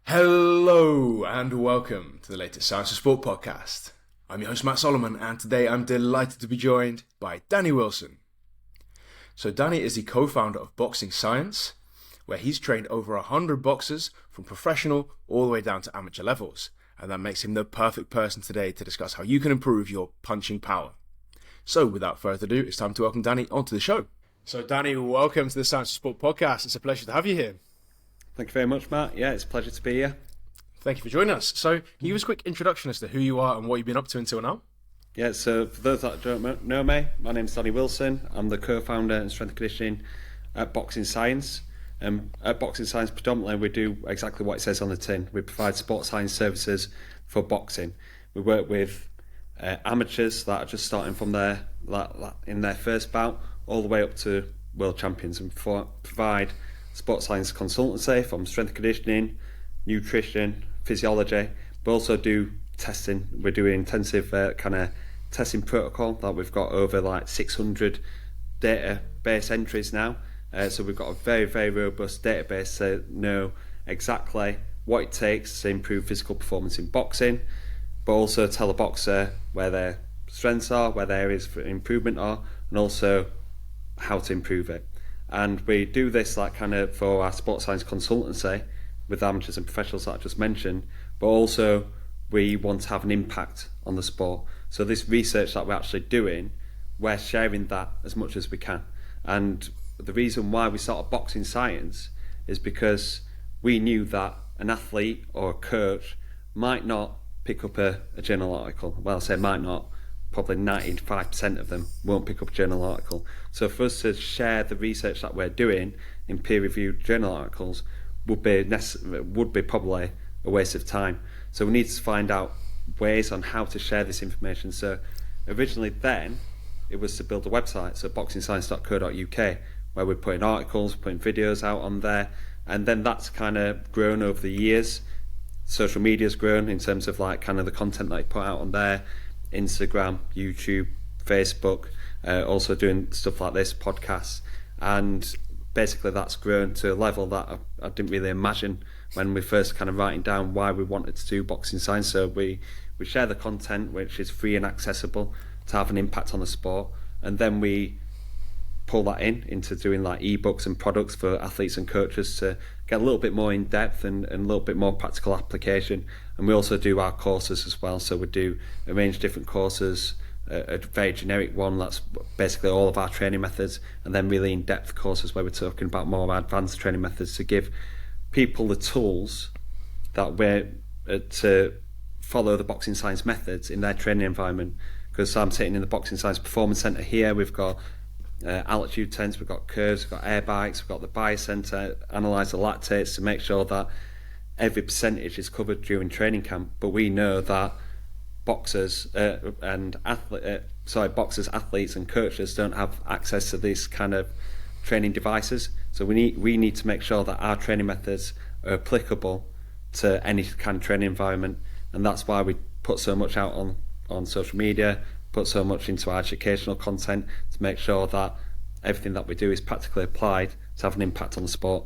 Hello and welcome to the latest Science of Sport podcast. I'm your host Matt Solomon, and today I'm delighted to be joined by Danny Wilson. So Danny is the co-founder of BoxingScience, where he's trained over 100 boxers from professional all the way down to amateur levels, and that makes him the perfect person today to discuss how you can improve your punching power. So without further ado, it's time to welcome Danny onto the show. So Danny, welcome to the Science of Sport podcast. It's a pleasure to have you here. Thank you very much, Matt. Yeah, it's a pleasure to be here. Thank you for joining us. So, can you give us a quick introduction as to who you are and what you've been up to until now? Yeah, so for those that don't know me, my name's Danny Wilson. I'm the co-founder and strength and conditioning at BoxingScience. At BoxingScience, predominantly, we do exactly what it says on the tin. We provide sports science services for boxing. We work with amateurs that are just starting from in their first bout, all the way up to world champions, and provide sports science consultancy from strength and conditioning, nutrition, physiology. We also do testing. We're doing intensive testing protocol that we've got over 600 database entries now. So we've got a very, very robust database to know exactly what it takes to improve physical performance in boxing, but also tell a boxer where their strengths are, where their areas for improvement are, and also how to improve it. And we do this for our sports science consultancy with amateurs and professionals that I just mentioned, but also we want to have an impact on the sport. So this research that we're actually doing, we're sharing that as much as we can. And the reason why we started BoxingScience is because we knew that an athlete or a coach might not pick up a journal article. Well, I say might not. Probably 95% of them won't pick up a journal article. So for us to share the research that we're doing in peer-reviewed journal articles would be probably a waste of time. So we need to find out ways on how to share this information. So originally then, it was to build a website, so boxingscience.co.uk, where we're putting articles, putting videos out on there, and then that's kind of grown over the years. Social media's grown in terms of the content that I put out on there. Instagram, YouTube, Facebook, also doing stuff like this, podcasts, and basically that's grown to a level that I didn't really imagine when we first writing down why we wanted to do BoxingScience. So we share the content, which is free and accessible, to have an impact on the sport, and then we pull that into doing ebooks and products for athletes and coaches to get a little bit more in depth and a little bit more practical application. And we also do our courses as well. So we do arrange different courses, a very generic one that's basically all of our training methods, and then really in-depth courses where we're talking about more advanced training methods to give people the tools that we're to follow the BoxingScience methods in their training environment. Because I'm sitting in the BoxingScience Performance Centre here. We've got altitude tents, we've got curves, we've got air bikes, we've got the biocenter, analyse the lactates to make sure that every percentage is covered during training camp. But we know that boxers, athletes and coaches don't have access to these kind of training devices. So we need to make sure that our training methods are applicable to any kind of training environment, and that's why we put so much out on social media, put so much into our educational content to make sure that everything that we do is practically applied to have an impact on the sport.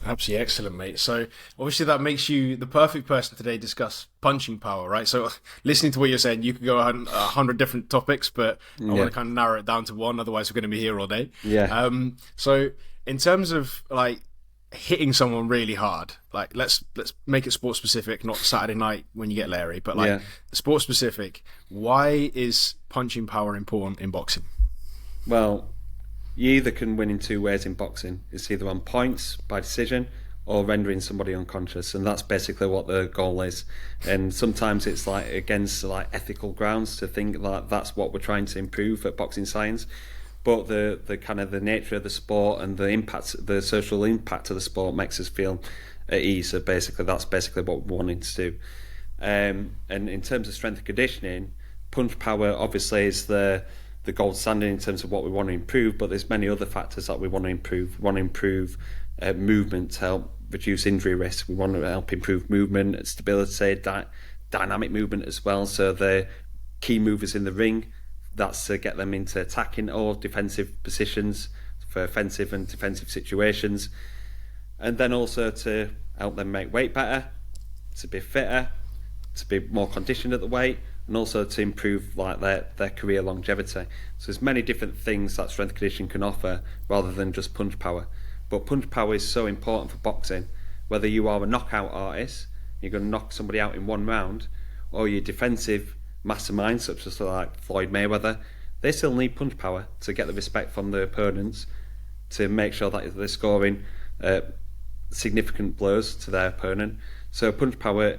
Absolutely excellent, mate. So obviously that makes you the perfect person today to discuss punching power, right? So listening to what you're saying, you could go on 100 different topics, but I want to narrow it down to one, otherwise we're going to be here all day. Yeah. So in terms of hitting someone really hard, let's make it sport specific, not Saturday night when you get Larry, but sport specific. Why is punching power important in boxing? Well, you either can win in two ways in boxing. It's either on points by decision or rendering somebody unconscious, and that's basically what the goal is. And sometimes it's against ethical grounds to think that that's what we're trying to improve at BoxingScience. But the nature of the sport and the social impact of the sport makes us feel at ease. So basically, that's basically what we're wanting to do. And in terms of strength and conditioning, punch power obviously is the gold standard in terms of what we want to improve. But there's many other factors that we want to improve. We want to improve movement to help reduce injury risk. We want to help improve movement, stability, dynamic movement as well. So the key movers in the ring, that's to get them into attacking or defensive positions for offensive and defensive situations, and then also to help them make weight better, to be fitter, to be more conditioned at the weight, and also to improve like their career longevity. So there's many different things that strength conditioning can offer rather than just punch power. But punch power is so important for boxing. Whether you are a knockout artist, you're going to knock somebody out in one round, or you're defensive mastermind such as like Floyd Mayweather, they still need punch power to get the respect from their opponents, to make sure that they're scoring significant blows to their opponent. So punch power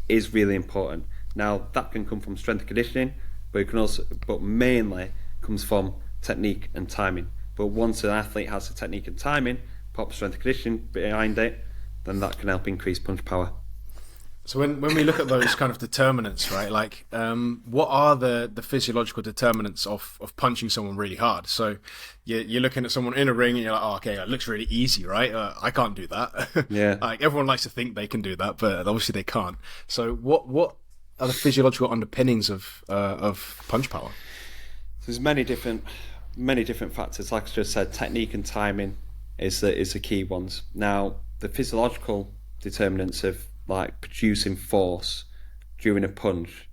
is really important. Now that can come from strength conditioning, but it can also, but mainly comes from technique and timing. But once an athlete has the technique and timing, pop strength conditioning behind it, then that can help increase punch power. So when we look at those kind of determinants, right, like what are the physiological determinants of punching someone really hard? So you're looking at someone in a ring and you're like, oh, okay, it looks really easy, right? I can't do that. Yeah. Like everyone likes to think they can do that, but obviously they can't. So what are the physiological underpinnings of punch power? There's many different factors. Like I just said, technique and timing is the key ones. Now the physiological determinants of like producing force during a punch,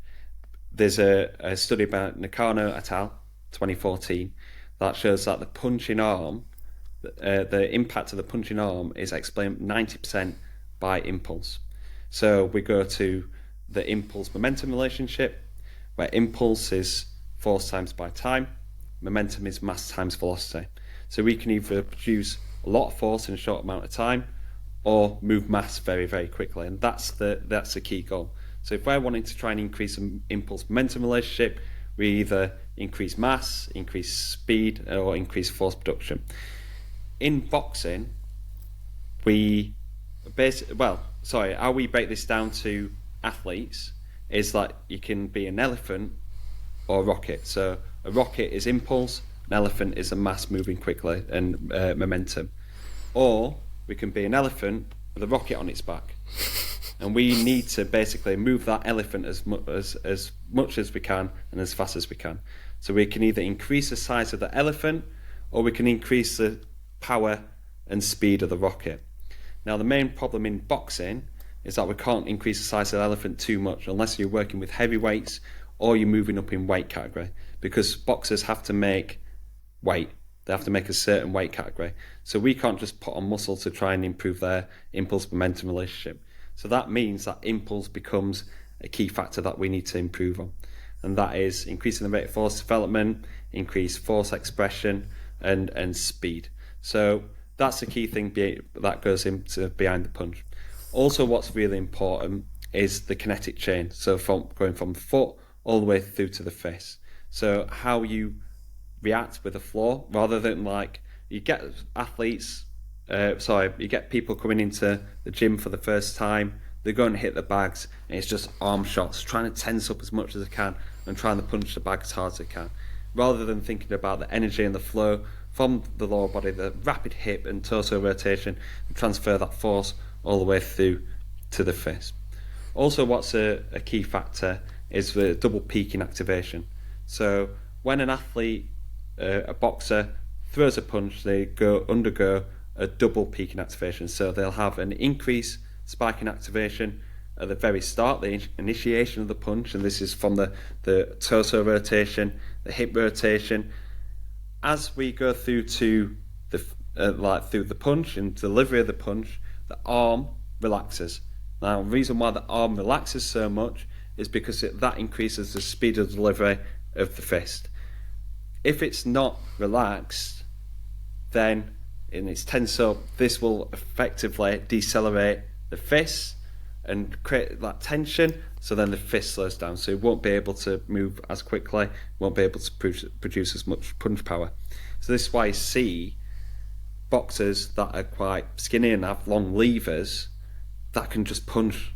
there's a study about Nakano et al. 2014 that shows that the punching arm, the impact of the punching arm is explained 90% by impulse. So we go to the impulse momentum relationship, where impulse is force times by time, momentum is mass times velocity. So we can either produce a lot of force in a short amount of time, or move mass very, very quickly, and that's the key goal. So if we're wanting to try and increase an impulse momentum relationship, we either increase mass, increase speed, or increase force production. In boxing, how we break this down to athletes is that you can be an elephant or a rocket. So a rocket is impulse, an elephant is a mass moving quickly and momentum. Or we can be an elephant with a rocket on its back, and we need to basically move that elephant as much as we can and as fast as we can. So we can either increase the size of the elephant, or we can increase the power and speed of the rocket. Now the main problem in boxing is that we can't increase the size of the elephant too much unless you're working with heavy weights or you're moving up in weight category, because boxers have to make weight. They have to make a certain weight category. So we can't just put on muscle to try and improve their impulse momentum relationship. So that means that impulse becomes a key factor that we need to improve on. And that is increasing the rate of force development, increase force expression, and speed. So that's the key thing that goes into behind the punch. Also, what's really important is the kinetic chain. So going from the foot all the way through to the fist. So how you react with the floor, rather than like you get people coming into the gym for the first time, they're going to hit the bags and it's just arm shots, trying to tense up as much as they can and trying to punch the bag as hard as they can, rather than thinking about the energy and the flow from the lower body, the rapid hip and torso rotation, and transfer that force all the way through to the fist. Also, what's a key factor is the double peaking activation. So when an athlete, a boxer, throws a punch, they undergo a double peaking activation. So they'll have an increased spiking activation at the very start, the initiation of the punch, and this is from the torso rotation, the hip rotation. As we go through to through the punch and delivery of the punch, the arm relaxes. Now, the reason why the arm relaxes so much is because that increases the speed of delivery of the fist. If it's not relaxed, then and it's tense up, this will effectively decelerate the fist and create that tension, so then the fist slows down, so it won't be able to move as quickly, won't be able to produce as much punch power. So this is why you see boxers that are quite skinny and have long levers that can just punch,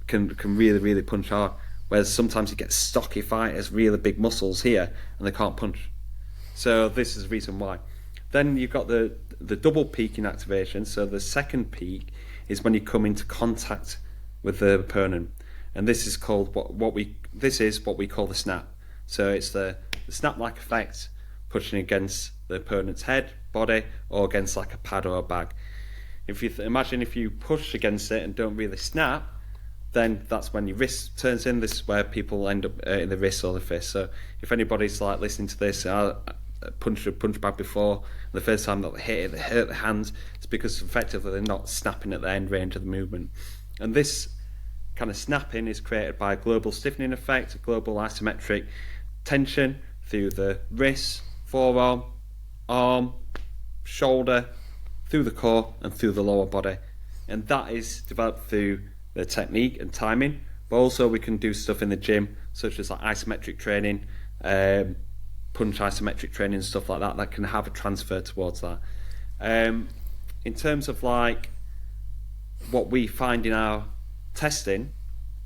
can really, really punch hard. Whereas sometimes you get stocky fighters, really big muscles here, and they can't punch. So this is the reason why. Then you've got the double peaking activation. So the second peak is when you come into contact with the opponent, and this is called what we call the snap. So it's the snap-like effect, pushing against the opponent's head, body, or against like a pad or a bag. If you imagine if you push against it and don't really snap, then that's when your wrist turns in. This is where people end up in the wrist or the fist. So if anybody's like listening to this, I punched a punch bag before, the first time that they hit it, they hurt their hands, it's because effectively they're not snapping at the end range of the movement. And this kind of snapping is created by a global stiffening effect, a global isometric tension through the wrist, forearm, arm, shoulder, through the core and through the lower body. And that is developed through the technique and timing, but also we can do stuff in the gym such as like isometric training, punch isometric training, stuff like that can have a transfer towards that. In terms of like what we find in our testing,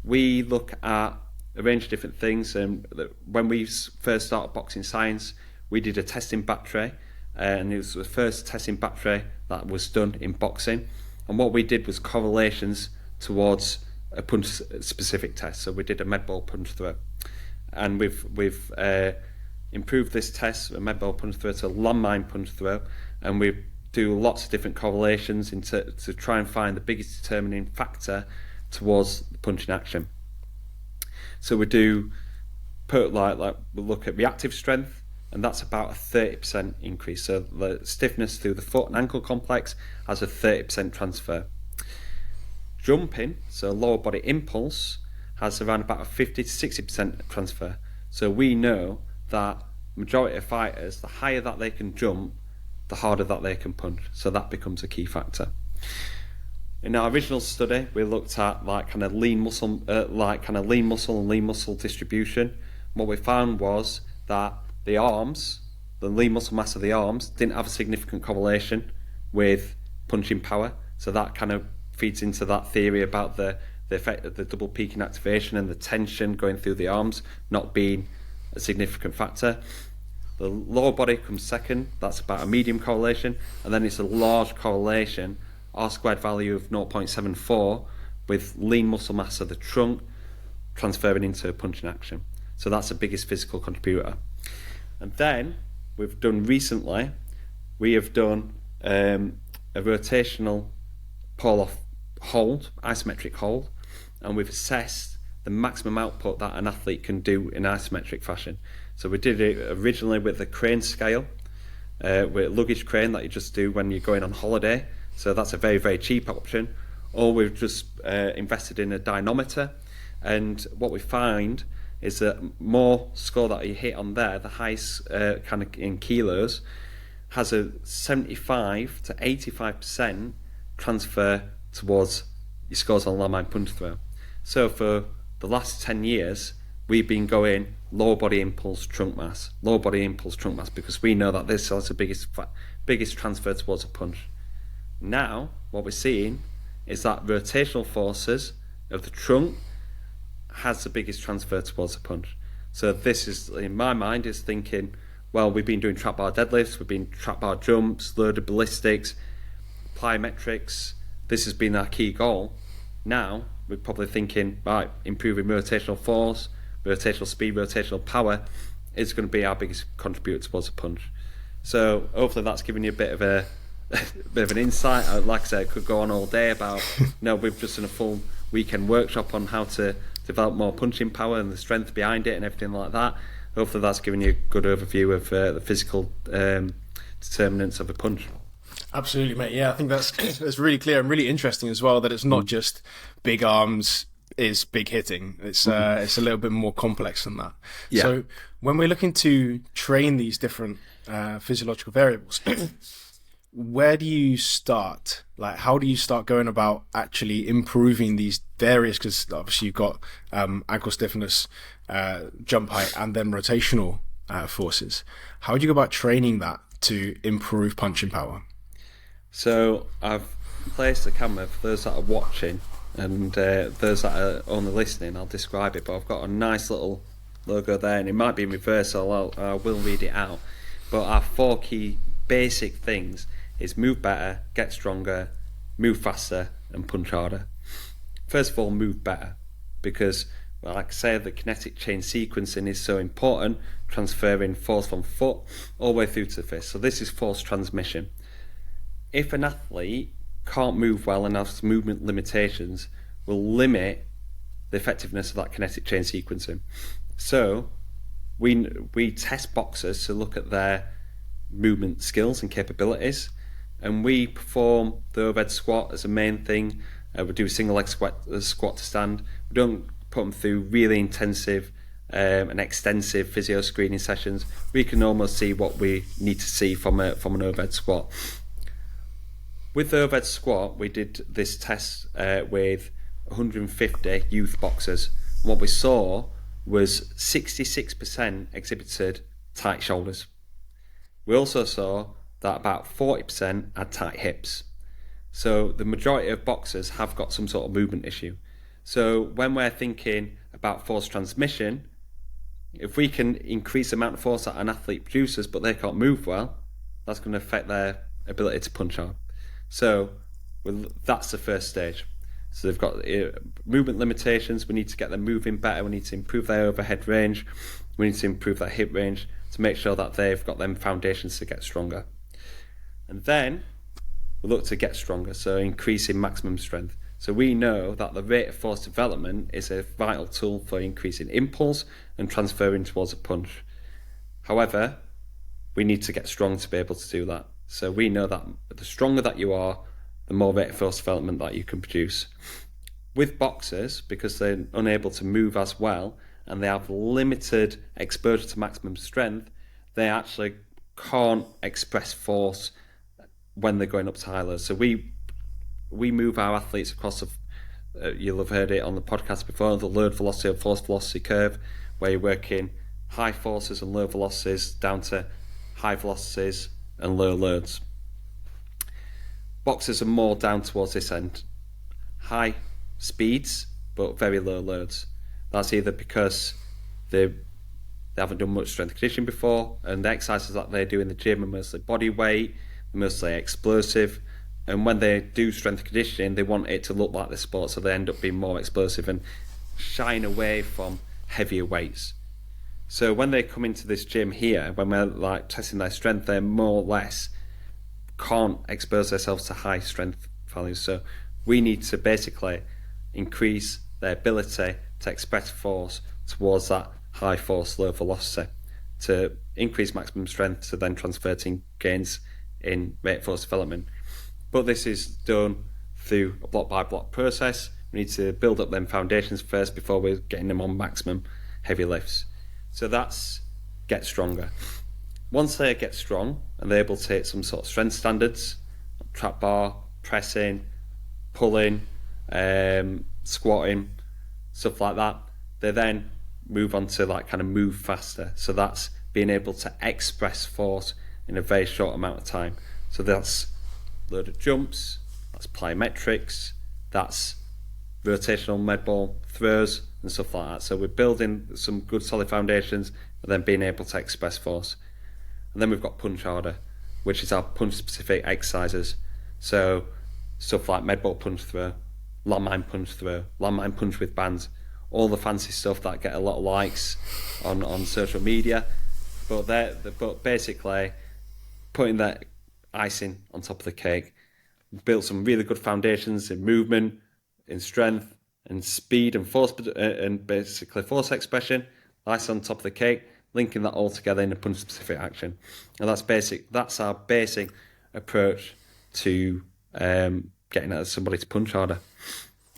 we look at a range of different things. And when we first started BoxingScience, we did a testing battery, and it was the first testing battery that was done in boxing. And what we did was correlations towards a punch specific test. So we did a med ball punch throw, and we've improved this test, a med ball punch throw, to a landmine punch throw, and we do lots of different correlations to try and find the biggest determining factor towards the punching action. So we do put we look at reactive strength, and that's about a 30% increase. So the stiffness through the foot and ankle complex has a 30% transfer. Jumping, so lower body impulse, has around about a 50 to 60% transfer. So we know that majority of fighters, the higher that they can jump, the harder that they can punch. So that becomes a key factor. In our original study, we looked at lean muscle and lean muscle distribution. What we found was that the lean muscle mass of the arms didn't have a significant correlation with punching power. So that kind of feeds into that theory about the effect of the double peaking activation and the tension going through the arms not being a significant factor. The lower body comes second, that's about a medium correlation, and then it's a large correlation, R-squared value of 0.74, with lean muscle mass of the trunk transferring into a punching action. So that's the biggest physical contributor. And then we've done recently, we have done a rotational pull-off hold, isometric hold, and we've assessed the maximum output that an athlete can do in isometric fashion. So we did it originally with the crane scale, with a luggage crane that you just do when you're going on holiday. So that's a very, very cheap option. Or we've just invested in a dynamometer, and what we find is that more score that you hit on there, the highest kind of in kilos, has a 75 to 85% transfer towards your scores on landmine punch throw. So for the last 10 years, we've been going lower body impulse trunk mass, because we know that this has the biggest transfer towards a punch. Now, what we're seeing is that rotational forces of the trunk has the biggest transfer towards a punch. So this is, in my mind, is thinking, well, we've been doing trap bar deadlifts, we've been trap bar jumps, loaded ballistics, plyometrics. This has been our key goal. Now we're probably thinking, right, improving rotational force, rotational speed, rotational power is going to be our biggest contributor towards a punch. So hopefully that's given you a bit of an insight. Like I said, it could go on all day about, we've just done a full weekend workshop on how to develop more punching power and the strength behind it and everything like that. Hopefully that's given you a good overview of the physical determinants of a punch. Absolutely, mate. Yeah, I think that's really clear and really interesting as well, that it's not just big arms is big hitting. It's a little bit more complex than that. Yeah. So when we're looking to train these different physiological variables, where do you start? Like, how do you start going about actually improving these various, because obviously you've got ankle stiffness, jump height, and then rotational forces. How do you go about training that to improve punching power? So I've placed a camera for those that are watching, and those that are only listening, I'll describe it, but I've got a nice little logo there, and it might be in reverse, so I will read it out. But our 4 key basic things is move better, get stronger, move faster, and punch harder. First of all, move better, because, well, like I say, the kinetic chain sequencing is so important, transferring force from foot all the way through to the fist. So this is force transmission. If an athlete can't move well and has movement limitations will limit the effectiveness of that kinetic chain sequencing. So we test boxers to look at their movement skills and capabilities, and we perform the overhead squat as a main thing. We do a single leg squat to stand. We don't put them through really intensive and extensive physio screening sessions. We can almost see what we need to see from an overhead squat. With the overhead squat, we did this test with 150 youth boxers. What we saw was 66% exhibited tight shoulders. We also saw that about 40% had tight hips. So the majority of boxers have got some sort of movement issue. So when we're thinking about force transmission, if we can increase the amount of force that an athlete produces but they can't move well, that's going to affect their ability to punch hard. So that's the first stage. So they've got movement limitations. We need to get them moving better. We need to improve their overhead range. We need to improve their hip range to make sure that they've got them foundations to get stronger. And then we look to get stronger, so increasing maximum strength. So we know that the rate of force development is a vital tool for increasing impulse and transferring towards a punch. However, we need to get strong to be able to do that. So we know that the stronger that you are, the more rate of force development that you can produce. With boxers, because they're unable to move as well and they have limited exposure to maximum strength, they actually can't express force when they're going up to high lows. So we move our athletes across you'll have heard it on the podcast before, the load velocity or force velocity curve, where you're working high forces and low velocities down to high velocities and low loads. Boxers are more down towards this end, high speeds but very low loads. That's either because they haven't done much strength conditioning before, and the exercises that they do in the gym are mostly body weight, mostly explosive, and when they do strength conditioning they want it to look like the sport, so they end up being more explosive and shying away from heavier weights. So when they come into this gym here, when we're like testing their strength, they more or less can't expose themselves to high strength values. So we need to basically increase their ability to express force towards that high force, low velocity to increase maximum strength to then transfer to gains in rate of force development. But this is done through a block by block process. We need to build up them foundations first before we're getting them on maximum heavy lifts. So that's get stronger. Once they get strong and they're able to hit some sort of strength standards, trap bar, pressing, pulling, squatting, stuff like that, they then move on to like kind of move faster. So that's being able to express force in a very short amount of time. So that's loaded jumps, that's plyometrics, that's rotational med ball throws and stuff like that. So we're building some good solid foundations and then being able to express force. And then we've got punch harder, which is our punch specific exercises. So stuff like med ball punch throw, landmine punch with bands, all the fancy stuff that get a lot of likes on social media, but basically putting that icing on top of the cake. Built some really good foundations in movement, in strength, and speed and force, and basically force expression. Icing on top of the cake, linking that all together in a punch specific action. And that's our basic approach to getting at somebody to punch harder.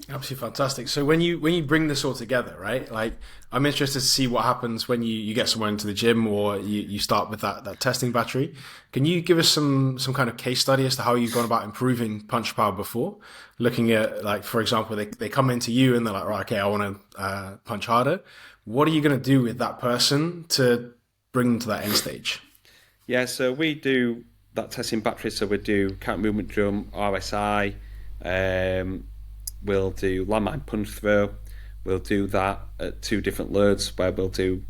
Absolutely fantastic. So when you bring this all together, right? Like, I'm interested to see what happens when you get someone into the gym or you start with that testing battery. Can you give us some kind of case study as to how you've gone about improving punch power before? Looking at, like, for example, they come into you and they're like, right, okay, I want to punch harder. What are you going to do with that person to bring them to that end stage? Yeah, so we do that testing battery. So we do count movement jump, RSI, we'll do landmine punch throw. We'll do that at 2 different loads, where we'll do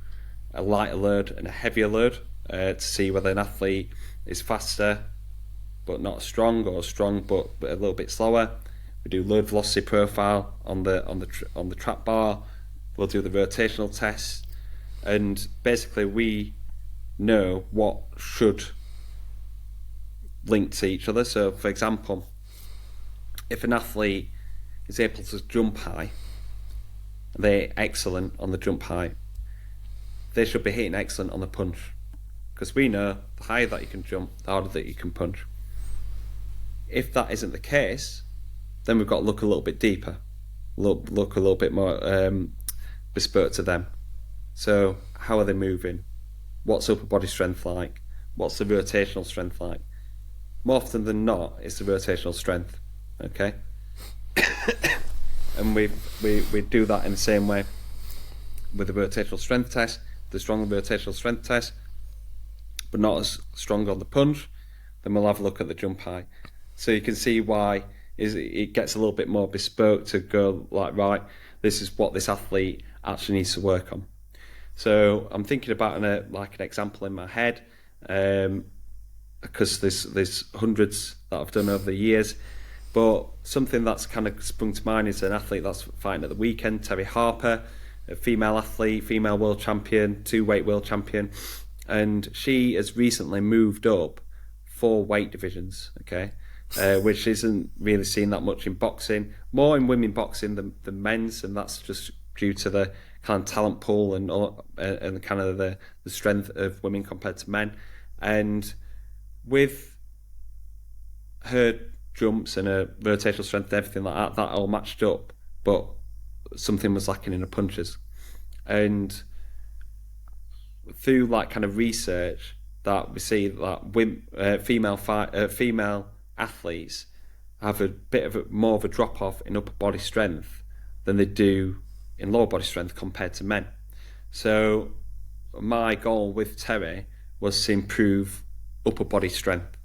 a lighter load and a heavier load to see whether an athlete is faster but not strong, or strong but a little bit slower. We do load velocity profile on the trap bar. We'll do the rotational test, and basically we know what should link to each other. So, for example, if an athlete is able to jump high, they're excellent on the jump high, they should be hitting excellent on the punch. Because we know the higher that you can jump, the harder that you can punch. If that isn't the case, then we've got to look a little bit deeper, look a little bit more bespoke to them. So how are they moving? What's upper body strength like? What's the rotational strength like? More often than not, it's the rotational strength. Okay, and we do that in the same way with the rotational strength test, the strong rotational strength test, but not as strong on the punch. Then we'll have a look at the jump high, so you can see why it gets a little bit more bespoke to go like, right, this is what this athlete actually needs to work on. So I'm thinking about an example in my head, because there's hundreds that I've done over the years, but something that's kind of sprung to mind is an athlete that's fighting at the weekend, Terry Harper, a female athlete, female world champion, 2-weight world champion, and she has recently moved up 4 weight divisions, okay, which isn't really seen that much in boxing, more in women boxing than men's, and that's just due to the kind of talent pool and kind of the strength of women compared to men. And with her jumps and her rotational strength and everything like that, that all matched up, but something was lacking in her punches. And through like kind of research that we see that female athletes have a bit of more of a drop off in upper body strength than they do in lower body strength compared to men. So my goal with Terry was to improve upper body strength.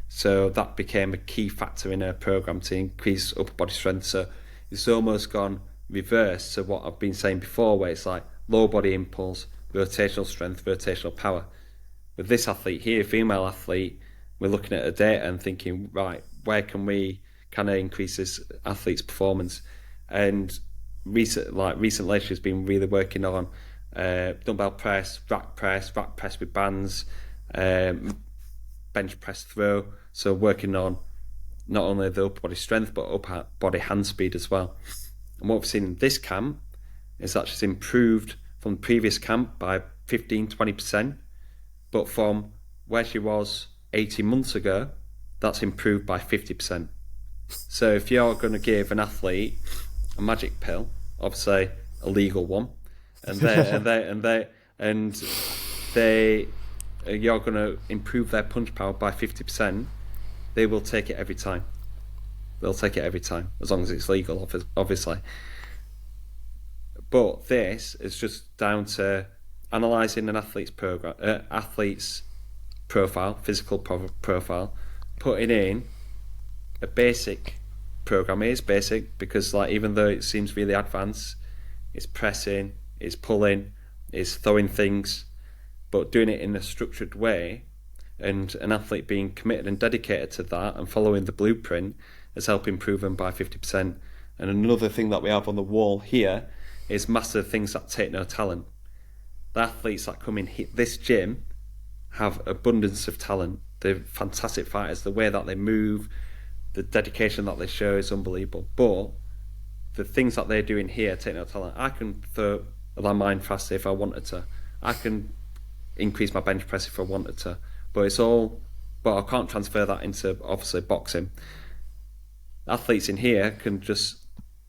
So that became a key factor in her program to increase upper body strength. So it's almost gone reverse to what I've been saying before, where it's like lower body impulse, rotational strength, rotational power. With this athlete here, female athlete, we're looking at her data and thinking, right, where can we kind of increase this athlete's performance? And recently she's been really working on dumbbell press, rack press with bands, bench press throw. So working on not only the upper body strength, but upper body hand speed as well. And what we've seen in this camp is that she's improved from the previous camp by 15-20%, but from where she was 18 months ago, that's improved by 50%. So if you're going to give an athlete a magic pill, obviously a legal one, and you're going to improve their punch power by 50%, they will take it every time. They'll take it every time, as long as it's legal, obviously. But this is just down to analysing an athlete's profile, physical profile, putting in a basic program. It is basic because, like, even though it seems really advanced, it's pressing, it's pulling, it's throwing things, but doing it in a structured way, and an athlete being committed and dedicated to that and following the blueprint has helped improve them by 50%. And another thing that we have on the wall here is master things that take no talent. The athletes that come in this gym have abundance of talent. They're fantastic fighters. The way that they move, the dedication that they show is unbelievable. But the things that they're doing here take no talent. I can throw a landmine faster if I wanted to. I can increase my bench press if I wanted to. But I can't transfer that into, obviously, boxing. Athletes in here can just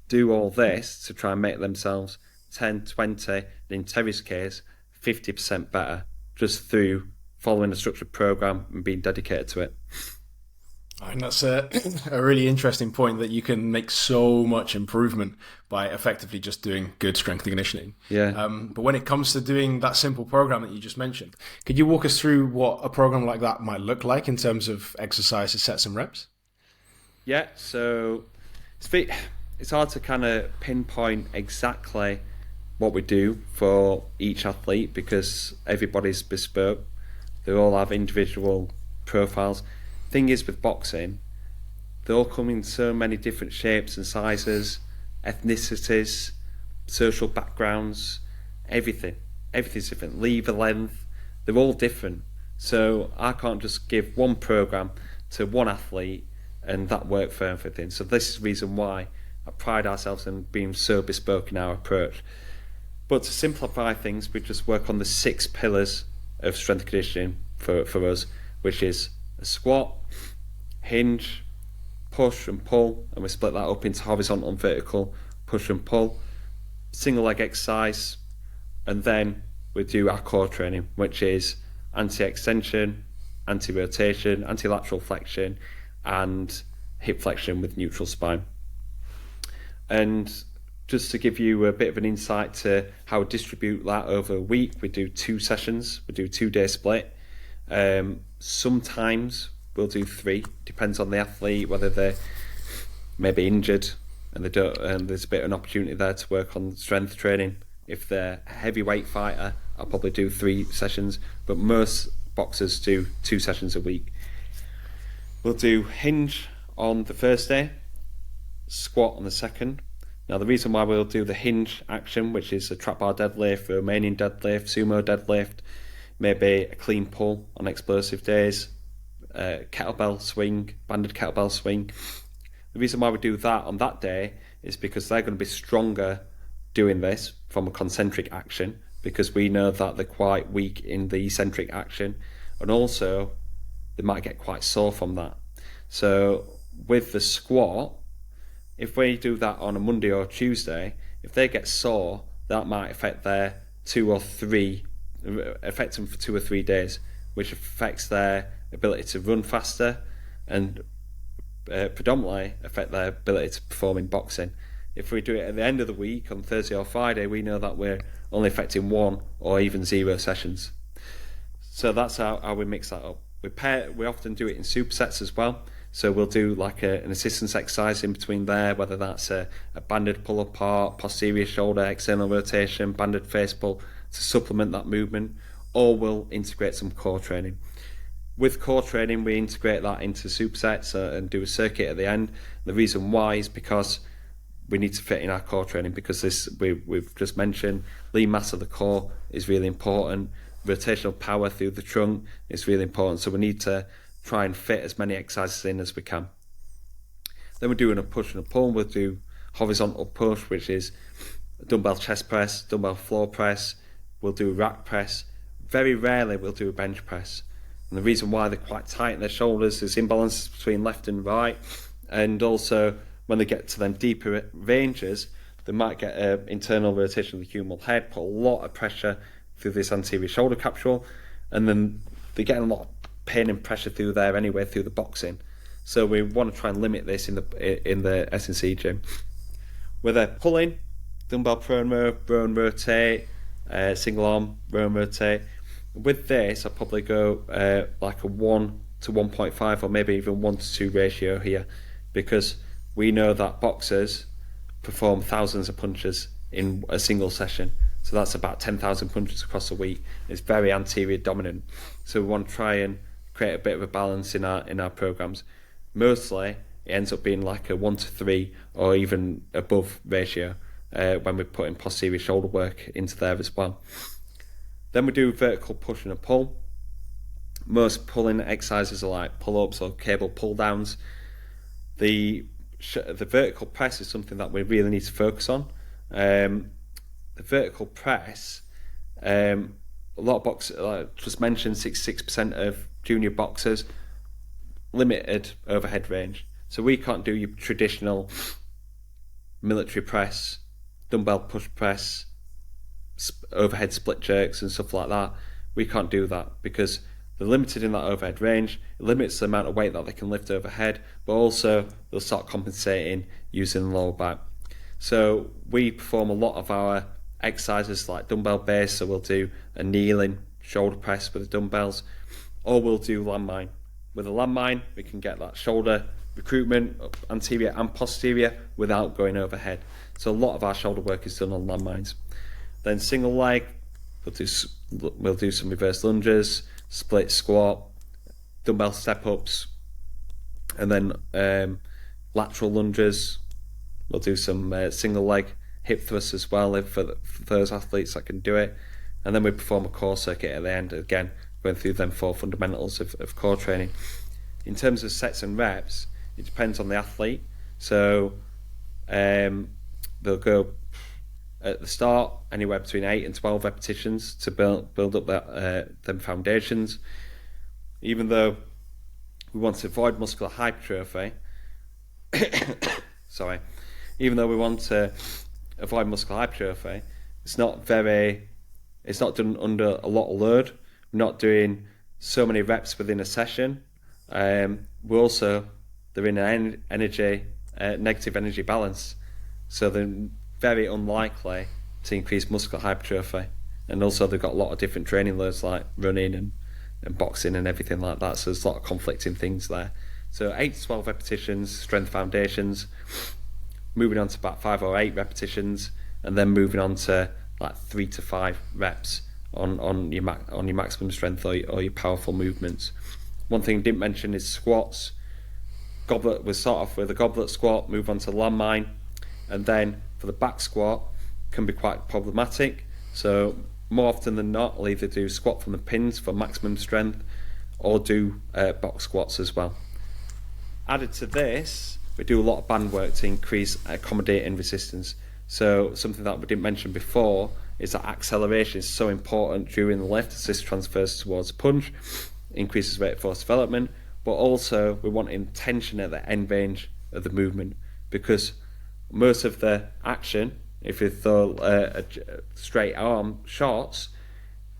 do all this to try and make themselves 10, 20, in Terry's case, 50% better, just through following a structured program and being dedicated to it. I think that's a really interesting point, that you can make so much improvement by effectively just doing good strength and conditioning. Yeah. But when it comes to doing that simple program that you just mentioned, could you walk us through what a program like that might look like in terms of exercises, sets and reps? Yeah, so it's hard to kind of pinpoint exactly what we do for each athlete because everybody's bespoke. They all have individual profiles. Thing is, with boxing, they all come in so many different shapes and sizes, ethnicities, social backgrounds, everything. Everything's different. Lever length, they're all different. So I can't just give one program to one athlete and that worked for everything. So this is the reason why I pride ourselves in being so bespoke in our approach. But to simplify things, we just work on the 6 pillars of strength and conditioning for us, which is a squat, hinge, push and pull, and we split that up into horizontal and vertical, push and pull, single leg exercise, and then we do our core training, which is anti-extension, anti-rotation, anti-lateral flexion, and hip flexion with neutral spine. And just to give you a bit of an insight to how we distribute that over a week, we do 2 sessions, we do 2-day split. Sometimes we'll do 3, depends on the athlete, whether they're maybe injured and they don't, and there's a bit of an opportunity there to work on strength training. If they're a heavyweight fighter, I'll probably do 3 sessions, but most boxers do 2 sessions a week. We'll do hinge on the first day, squat on the second. Now the reason why we'll do the hinge action, which is a trap bar deadlift, Romanian deadlift, sumo deadlift, maybe a clean pull on explosive days, kettlebell swing, banded kettlebell swing. The reason why we do that on that day is because they're going to be stronger doing this from a concentric action, because we know that they're quite weak in the eccentric action, and also they might get quite sore from that. So with the squat, if we do that on a Monday or Tuesday, if they get sore, that might affect them for 2 or 3 days, which affects their ability to run faster and predominantly affect their ability to perform in boxing. If we do it at the end of the week on Thursday or Friday, we know that we're only affecting 1 or even 0 sessions. So that's how we mix that up. We often do it in supersets as well. So we'll do like an assistance exercise in between there, whether that's a banded pull apart, posterior shoulder, external rotation, banded face pull to supplement that movement, or we'll integrate some core training. With core training, we integrate that into supersets and do a circuit at the end. The reason why is because we need to fit in our core training, because we've just mentioned lean mass of the core is really important. Rotational power through the trunk is really important. So we need to try and fit as many exercises in as we can. Then we're doing a push and a pull. We'll do horizontal push, which is dumbbell chest press, dumbbell floor press. We'll do a rack press. Very rarely we'll do a bench press. And the reason why they're quite tight in their shoulders is imbalances between left and right. And also when they get to them deeper ranges, they might get an internal rotation of the humeral head, put a lot of pressure through this anterior shoulder capsule, and then they get a lot of pain and pressure through there anyway, through the boxing. So we want to try and limit this in the S&C gym. Where they're pulling, dumbbell prone rotate, single arm prone rotate. With this, I'll probably go like a 1 to 1.5 or maybe even 1 to 2 ratio here, because we know that boxers perform thousands of punches in a single session. So that's about 10,000 punches across a week. It's very anterior dominant. So we want to try and create a bit of a balance in our programs. Mostly it ends up being like a 1 to 3 or even above ratio when we put in posterior shoulder work into there as well. Then we do vertical push and a pull. Most pulling exercises are like pull-ups or cable pull-downs. The vertical press is something that we really need to focus on. The vertical press, a lot of boxers, like just mentioned, 66% of junior boxers, limited overhead range. So we can't do your traditional military press, dumbbell push press, overhead split jerks and stuff like that. We can't do that because they're limited in that overhead range. It limits the amount of weight that they can lift overhead, but also they'll start compensating using the lower back. So we perform a lot of our exercises like dumbbell base, so we'll do a kneeling shoulder press with the dumbbells, or we'll do landmine. With a landmine, we can get that shoulder recruitment, anterior and posterior, without going overhead. So a lot of our shoulder work is done on landmines. Then single leg, we'll do some reverse lunges, split squat, dumbbell step-ups, and then lateral lunges. We'll do some single leg hip thrusts as well for those athletes that can do it. And then we perform a core circuit at the end, again, going through them 4 fundamentals of core training. In terms of sets and reps, it depends on the athlete. So they'll go at the start anywhere between 8 and 12 repetitions to build up them foundations. Even though we want to avoid muscular hypertrophy, even though we want to avoid muscular hypertrophy, it's not done under a lot of load. We're not doing so many reps within a session. They're in an negative energy balance, so they're very unlikely to increase muscular hypertrophy. And also they've got a lot of different training loads like running and boxing and everything like that, so there's a lot of conflicting things there. So 8 to 12 repetitions, strength foundations, moving on to about 5 or 8 repetitions, and then moving on to like 3 to 5 reps on your maximum strength or your powerful movements. One thing I didn't mention is squats. We'll start off with a goblet squat, move on to landmine, and then for the back squat can be quite problematic. So more often than not, I'll either do squat from the pins for maximum strength or do box squats as well. Added to this, we do a lot of band work to increase accommodating resistance. So something that we didn't mention before is that acceleration is so important during the lift, as this transfers towards punch, increases rate of force development, but also we want tension at the end range of the movement, because most of the action, if you throw a straight arm shots,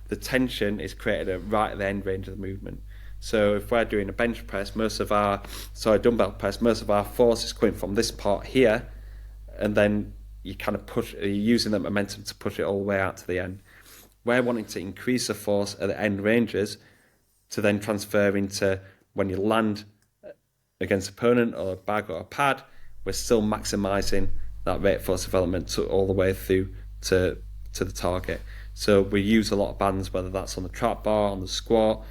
the tension is created right at the end range of the movement. So if we're doing a bench press, dumbbell press, most of our force is coming from this part here, and then you're using that momentum to push it all the way out to the end. We're wanting to increase the force at the end ranges to then transfer into when you land against an opponent or a bag or a pad, we're still maximising that rate of force development all the way through to the target. So we use a lot of bands, whether that's on the trap bar, on the squat,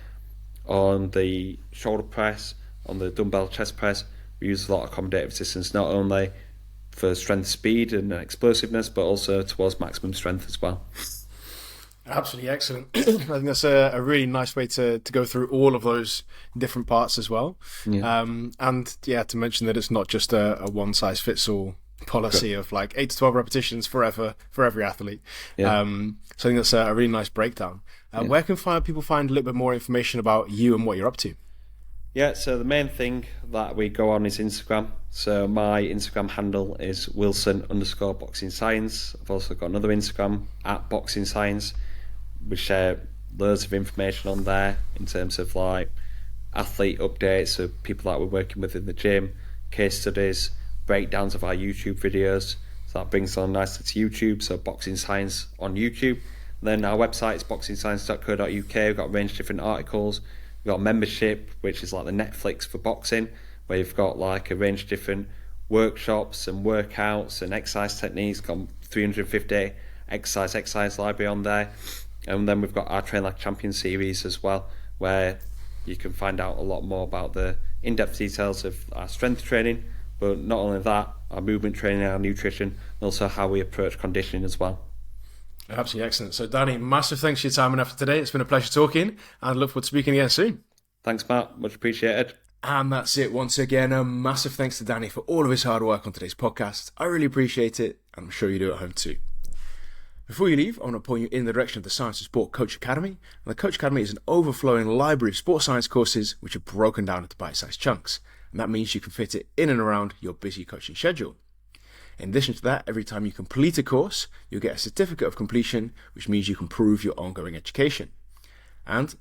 on the shoulder press, on the dumbbell chest press. We use a lot of accommodative resistance, not only for strength, speed and explosiveness, but also towards maximum strength as well. Absolutely excellent. I think that's a really nice way to go through all of those different parts as well. Yeah. To mention that it's not just a one-size-fits-all policy of like 8 to 12 repetitions forever for every athlete. Yeah. So I think that's a really nice breakdown. Where can people find a little bit more information about you and what you're up to? Yeah, so the main thing that we go on is Instagram. So my Instagram handle is Wilson_BoxingScience. I've also got another Instagram at BoxingScience. We share loads of information on there in terms of like athlete updates of people that we're working with in the gym, case studies, breakdowns of our YouTube videos. So that brings on nicely to YouTube. So Boxing Science on YouTube. And then our website is boxingscience.co.uk. We've got a range of different articles. We've got a membership, which is like the Netflix for boxing, where you've got like a range of different workshops and workouts and exercise techniques. Got 350 exercise library on there. And then we've got our Train Like Champion series as well, where you can find out a lot more about the in-depth details of our strength training, but not only that, our movement training, our nutrition, and also how we approach conditioning as well. Absolutely excellent. So Danny, massive thanks for your time and effort today. It's been a pleasure talking, and I look forward to speaking again soon. Thanks, Matt. Much appreciated. And that's it. Once again, a massive thanks to Danny for all of his hard work on today's podcast. I really appreciate it, and I'm sure you do at home too. Before you leave, I want to point you in the direction of the Science of Sport Coach Academy. And the Coach Academy is an overflowing library of sports science courses which are broken down into bite-sized chunks. And that means you can fit it in and around your busy coaching schedule. In addition to that, every time you complete a course, you'll get a certificate of completion, which means you can prove your ongoing education. And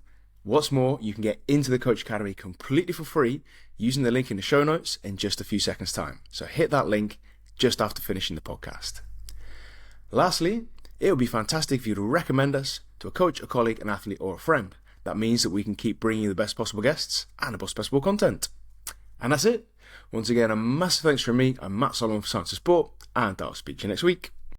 what's more, you can get into the Coach Academy completely for free using the link in the show notes in just a few seconds' time. So hit that link just after finishing the podcast. Lastly, it would be fantastic if you to recommend us to a coach, a colleague, an athlete, or a friend. That means that we can keep bringing you the best possible guests and the best possible content. And that's it. Once again, a massive thanks from me. I'm Matt Solomon for Science of Sport, and I'll speak to you next week.